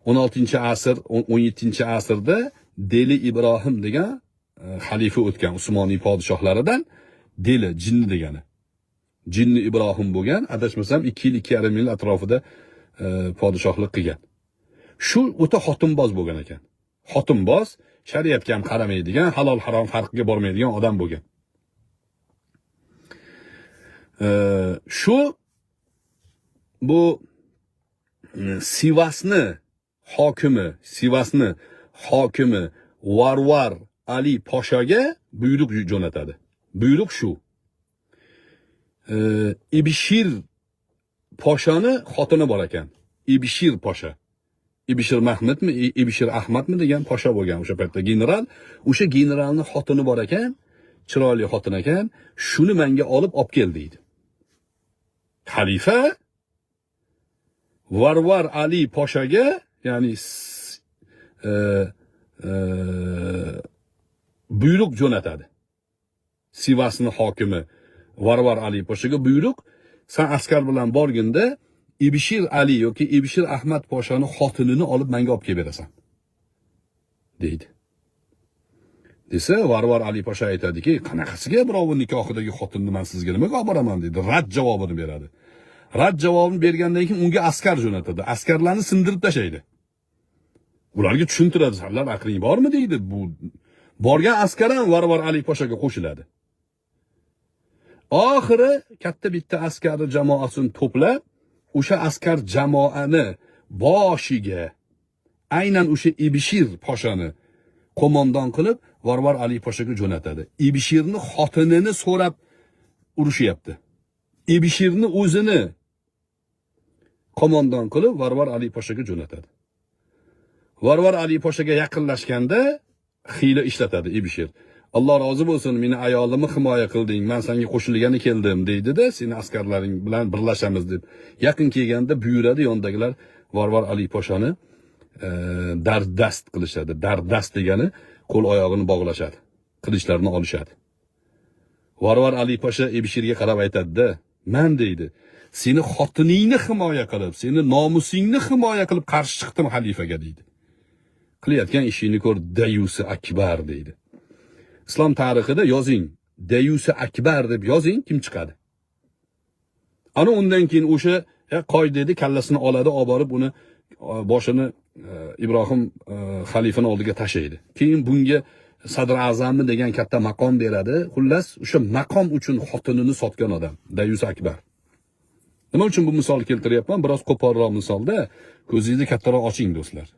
16-asr, 17-asrda Deli Ibrohim degan xalifa o'tgan Usmoniy podshohlaridan Deli jinni degani. Jinni Ibrohim bo'lgan, adashmasam 2 yil 2,5 yil atrofida podshohlik qilgan. Shu o'ta xotinboz bo'lgan ekan. Xotinboz, shariatga ham qaramaydigan, halol harom farqiga bormaydigan odam bo'lgan. Shu bu Sivasni hokimi Varvar Ali Poshaga buyruq jo'natadi. Buyruq shu. Ibishir Poshani xotini bor ekan. Ibishir Posha. Ibishir Mahmudmi, Ibishir Ahmadmi degan posha bo'lgan o'sha paytda general. O'sha generalning xotini bor ekan, chiroyli xotin ekan. Shuni menga olib kel deydi. Xalifa Varvar Ali Poshaga, ya'ni buyruq jo'natadi. Sivasni hokimi Varvar Ali Poshaga buyruq, sen askar bilan borganda Ibishir Ali yoki Ibishir Ahmad Poshani xotinini olib menga olib kelib berasan, deydi. Desa, Varvar Ali Posha aytadiki, qanaqasiga birovning nikohidagi xotinni men sizga nimaga olib boraman deydi. Rad javobini beradi. Rad javobini bergandan keyin unga askar jo'natadi. Askarlarni sindirib tashlaydi. Ularga tushuntiradi, "Sizlar aqling bormi?" deydi. Bu borgan askar ham Varvar Ali Poshaga qo'shiladi. Oxiri katta bitta askari jamoasini to'plab, o'sha askar jamoani boshiga aynan o'sha Ibishir Poshani qo'mondon qilib Varvar Ali Poshaga jo'natadi. Ibishirni xotinini so'rab urushyapti. Ibishirni o'zini qo'mondon qilib Varvar Ali Poshaga jo'natadi. Varvar Ali Poshaga yaqinlashganda hiyla ishlatadi Ibishir. Alloh rozi bo'lsin, meni ayolimni himoya qilding, men senga qo'shilgani keldim deydi-da, seni askarlaring bilan birlashamiz deb. Yaqin kelganda buyuradi, yondagilar Varvar Ali Poshani dardast qilishadi. Dardast degani qo'l oyog'ini bog'lashadi, qilichlarini olishadi. Varvar Ali Posha Ibishirga qarab aytadi-da, "Men deydi, seni xotiningni himoya qilib, seni nomusingni himoya qilib qarshi chiqdim xalifaga" deydi. Qilayotgan ishingni ko'r, Dayusi Akbar deydi. Islom tarixida yozing, Dayusi Akbar deb yozing, kim chiqadi? Ana undan keyin o'sha qoidada kallasini oladi, olib borib uni boshini Ibrohim xalifani oldiga tashlaydi. Keyin bunga Sadr Azamni degan katta maqom beradi. Xullas, o'sha maqom uchun xotinini sotgan odam, Dayusi Akbar. Nima uchun bu misol keltiryapman? Biroz qo'polroq misolda, ko'zingizni kattaroq oching do'stlar.